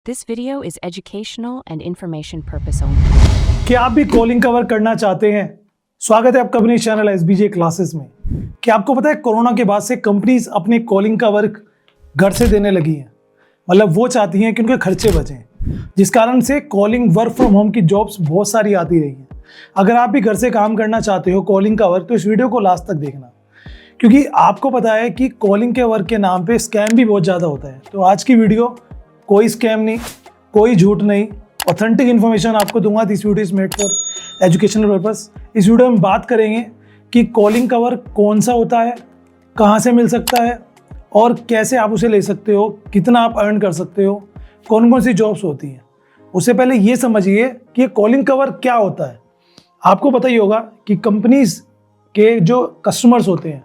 This video is educational and information purpose only. क्या आप भी कॉलिंग का वर्क करना चाहते हैं? स्वागत है आपका अपने चैनल एसबीजे क्लासेस में। क्या आपको पता है कोरोना के बाद से कंपनीज अपने कॉलिंग का वर्क घर से देने लगी हैं। मतलब वो चाहती हैं कि उनके खर्चे बचें, जिस कारण से कॉलिंग वर्क फ्रॉम होम की जॉब्स बहुत सारी आती रही हैं। अगर आप भी घर से काम करना चाहते हो कॉलिंग का वर्क, तो इस वीडियो को लास्ट तक देखना, क्योंकि आपको पता है कि कॉलिंग के वर्क के नाम पे स्कैम भी बहुत ज़्यादा होता है। तो आज की वीडियो कोई स्कैम नहीं, कोई झूठ नहीं, ऑथेंटिक इन्फॉर्मेशन आपको दूंगा। This video is made for educational purpose. इस वीडियो में बात करेंगे कि कॉलिंग का वर्क कौन सा होता है, कहाँ से मिल सकता है और कैसे आप उसे ले सकते हो, कितना आप अर्न कर सकते हो, कौन कौन सी जॉब्स होती हैं। उससे पहले ये समझिए कि कॉलिंग का वर्क क्या होता है। आपको पता ही होगा कि कंपनीज के जो कस्टमर्स होते हैं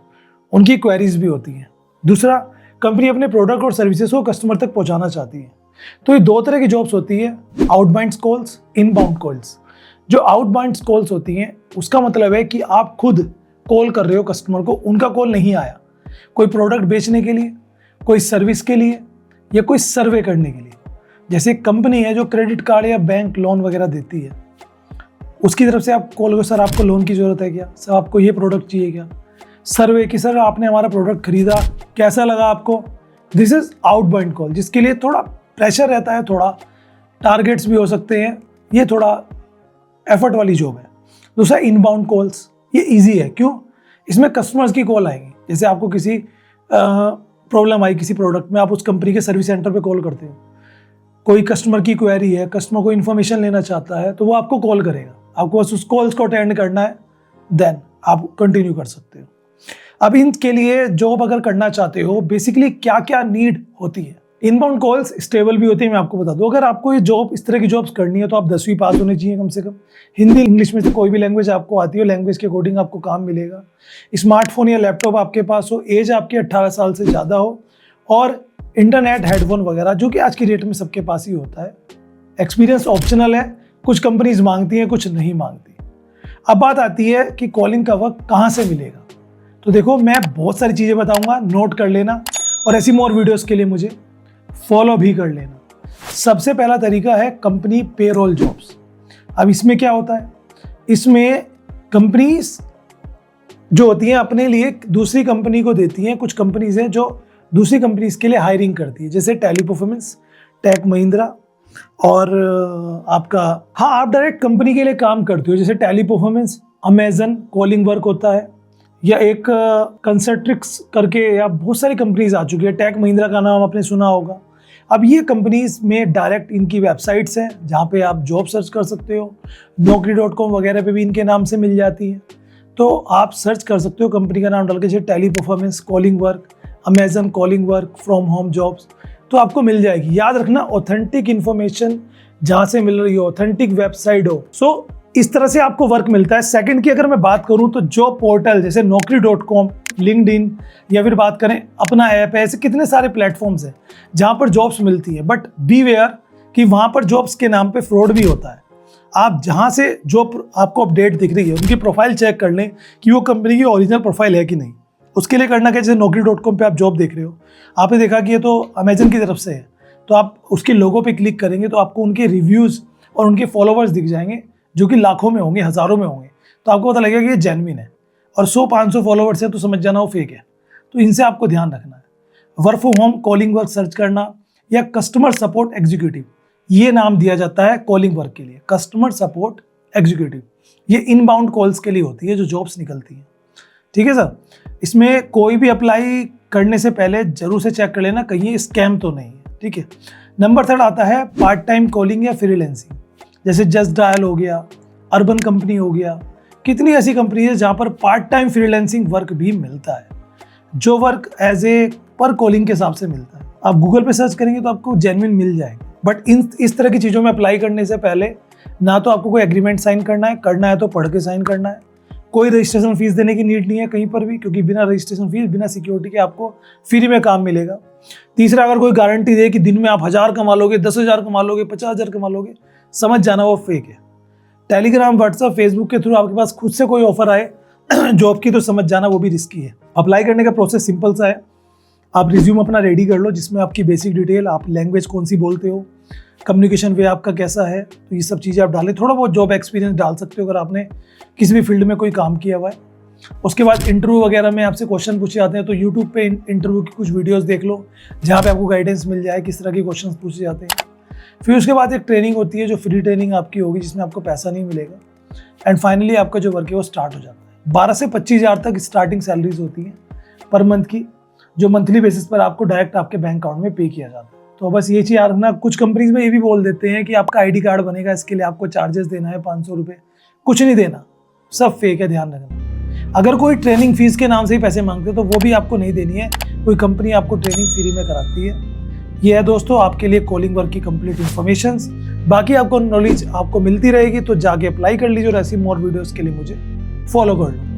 उनकी क्वेरीज भी होती हैं। दूसरा, कंपनी अपने प्रोडक्ट और सर्विसेज को कस्टमर तक पहुंचाना चाहती है। तो ये दो तरह की जॉब्स होती है, आउटबाउंड कॉल्स, इनबाउंड कॉल्स। जो आउटबाउंड कॉल्स होती हैं उसका मतलब है कि आप खुद कॉल कर रहे हो कस्टमर को, उनका कॉल नहीं आया, कोई प्रोडक्ट बेचने के लिए, कोई सर्विस के लिए या कोई सर्वे करने के लिए। जैसे कंपनी है जो क्रेडिट कार्ड या बैंक लोन वगैरह देती है, उसकी तरफ से आप कॉल करो, सर आपको लोन की ज़रूरत है क्या, सर आपको ये प्रोडक्ट चाहिए क्या। सर्वे की, सर आपने हमारा प्रोडक्ट खरीदा, कैसा लगा आपको। दिस इज आउटबाउंड कॉल, जिसके लिए थोड़ा प्रेशर रहता है, थोड़ा टारगेट्स भी हो सकते हैं, ये थोड़ा एफर्ट वाली जॉब है। दूसरा, इनबाउंड कॉल्स, ये इजी है। क्यों? इसमें कस्टमर्स की कॉल आएंगी। जैसे आपको किसी प्रॉब्लम आई किसी प्रोडक्ट में, आप उस कंपनी के सर्विस सेंटर पे कॉल करते हो। कोई कस्टमर की क्वेरी है, कस्टमर को इन्फॉर्मेशन लेना चाहता है, तो वो आपको कॉल करेगा। आपको बस उस कॉल्स को अटेंड करना है, देन आप कंटिन्यू कर सकते हो। अब इनके लिए जॉब अगर करना चाहते हो, बेसिकली क्या क्या नीड होती है। इनबाउंड कॉल्स स्टेबल भी होती है, मैं आपको बता दूं। अगर आपको ये जॉब, इस तरह की जॉब्स करनी है, तो आप 10वीं पास होने चाहिए कम से कम। हिंदी इंग्लिश में से कोई भी लैंग्वेज आपको आती हो, लैंग्वेज के अकॉर्डिंग आपको काम मिलेगा। स्मार्टफोन या लैपटॉप आपके पास हो, एज आपकी 18 साल से ज़्यादा हो, और इंटरनेट, हेडफोन वगैरह, जो कि आज की डेट में सबके पास ही होता है। एक्सपीरियंस ऑप्शनल है, कुछ कंपनीज मांगती हैं, कुछ नहीं मांगती। अब बात आती है कि कॉलिंग का वर्क कहाँ से मिलेगा। तो देखो, मैं बहुत सारी चीज़ें बताऊंगा, नोट कर लेना, और ऐसी मोर वीडियोस के लिए मुझे फॉलो भी कर लेना। सबसे पहला तरीका है कंपनी पेरोल जॉब्स। अब इसमें क्या होता है, इसमें कंपनीज जो होती हैं अपने लिए दूसरी कंपनी को देती हैं। कुछ कंपनीज हैं जो दूसरी कंपनीज के लिए हायरिंग करती है, जैसे टेली परफॉर्मेंस, टेक महिंद्रा, और आपका, हाँ, आप डायरेक्ट कंपनी के लिए काम करते हो। जैसे Teleperformance, Amazon calling work होता है, या एक कंसर्ट्रिक्स करके, या बहुत सारी कंपनीज आ चुकी है। टेक महिंद्रा का नाम आपने सुना होगा। अब ये कंपनीज में डायरेक्ट इनकी वेबसाइट्स हैं जहाँ पे आप जॉब सर्च कर सकते हो। naukri.com वगैरह पे भी इनके नाम से मिल जाती है, तो आप सर्च कर सकते हो कंपनी का नाम डाल के, जैसे Teleperformance calling work, Amazon calling work from home jobs, तो आपको मिल जाएगी। याद रखना, ऑथेंटिक इन्फॉर्मेशन जहाँ से मिल रही हो, ऑथेंटिक वेबसाइट हो। सो इस तरह से आपको वर्क मिलता है। सेकंड की अगर मैं बात करूं, तो जॉब पोर्टल जैसे naukri.com, लिंक्डइन, या फिर बात करें अपना ऐप है, ऐसे कितने सारे प्लेटफॉर्म्स हैं जहां पर जॉब्स मिलती है। बट बी वेयर कि वहां पर जॉब्स के नाम पे फ्रॉड भी होता है। आप जहां से जॉब आपको अपडेट दिख रही है, उनकी प्रोफाइल चेक कर लें कि वो कंपनी की ओरिजिनल प्रोफाइल है कि नहीं। उसके लिए करना क्या, जैसे naukri.com पे आप जॉब देख रहे हो, आपने देखा कि ये तो अमेजन की तरफ से है, तो आप उसके लोगो पे क्लिक करेंगे तो आपको उनके रिव्यूज़ और उनके फॉलोवर्स दिख जाएंगे, जो कि लाखों में होंगे, हज़ारों में होंगे। तो आपको पता लगेगा कि ये जेन्युइन है। और 100-500 फॉलोवर्स है तो समझ जाना वो फेक है। तो इनसे आपको ध्यान रखना है। Work from home calling work search करना, या कस्टमर सपोर्ट एग्जीक्यूटिव, ये नाम दिया जाता है कॉलिंग वर्क के लिए, कस्टमर सपोर्ट एग्जीक्यूटिव। ये इनबाउंड कॉल्स के लिए होती है, जो जॉब्स निकलती हैं। ठीक है सर, इसमें कोई भी अप्लाई करने से पहले जरूर से चेक कर लेना कहीं ये स्कैम तो नहीं है। ठीक है। नंबर 3 आता है पार्ट टाइम कॉलिंग या फ्रीलांसिंग, जैसे जस्ट डायल हो गया, अर्बन कंपनी हो गया। कितनी ऐसी कंपनी है जहाँ पर पार्ट टाइम फ्रीलांसिंग वर्क भी मिलता है, जो वर्क एज ए पर कॉलिंग के हिसाब से मिलता है। आप गूगल पे सर्च करेंगे तो आपको जेन्युइन मिल जाएगा। बट इस तरह की चीज़ों में अप्लाई करने से पहले ना तो आपको कोई एग्रीमेंट साइन करना है तो पढ़ के साइन करना है। कोई रजिस्ट्रेशन फीस देने की नीड नहीं है कहीं पर भी, क्योंकि बिना रजिस्ट्रेशन फीस, बिना सिक्योरिटी के आपको फ्री में काम मिलेगा। तीसरा, अगर कोई गारंटी दे कि दिन में आप 1000 कमा लोगे, 10,000 कमा लोगे, 50,000 कमा लोगे, समझ जाना वो फेक है। टेलीग्राम, व्हाट्सएप, फेसबुक के थ्रू आपके पास खुद से कोई ऑफर आए जॉब की, तो समझ जाना वो भी रिस्की है। अप्लाई करने का प्रोसेस सिंपल सा है। आप रिज्यूम अपना रेडी कर लो, जिसमें आपकी बेसिक डिटेल, आप लैंग्वेज कौन सी बोलते हो, कम्युनिकेशन वे आपका कैसा है, तो ये सब चीज़ें आप डालें। थोड़ा बहुत जॉब एक्सपीरियंस डाल सकते हो अगर आपने किसी भी फील्ड में कोई काम किया हुआ है। उसके बाद इंटरव्यू वगैरह में आपसे क्वेश्चन पूछे जाते हैं, तो यूट्यूब पे इंटरव्यू की कुछ वीडियोस देख लो जहाँ पे आपको गाइडेंस मिल जाए किस तरह के क्वेश्चन पूछे जाते हैं। फिर उसके बाद एक ट्रेनिंग होती है जो फ्री ट्रेनिंग आपकी होगी, जिसमें आपको पैसा नहीं मिलेगा। एंड फाइनली आपका जो वर्क है वो स्टार्ट हो जाता है। 12 से 25,000 तक स्टार्टिंग सैलरीज होती हैं पर मंथ की, जो मंथली बेसिस पर आपको डायरेक्ट आपके बैंक अकाउंट में पे किया जाता है। तो बस ये चीज़ याद रखना। कुछ कंपनीज में ये भी बोल देते हैं कि आपका ID कार्ड बनेगा, इसके लिए आपको चार्जेस देना है 500 रुपये। कुछ नहीं देना, सब फेक है, ध्यान रखना। अगर कोई ट्रेनिंग फीस के नाम से ही पैसे मांगते हो तो वो भी आपको नहीं देनी है, कोई कंपनी आपको ट्रेनिंग फ्री में कराती है। ये है दोस्तों आपके लिए कॉलिंग वर्क की कंप्लीट इन्फॉर्मेशंस। बाकी आपको नॉलेज आपको मिलती रहेगी, तो जाके अप्लाई कर लीजिए और ऐसी मोर वीडियोस के लिए मुझे फॉलो कर लो।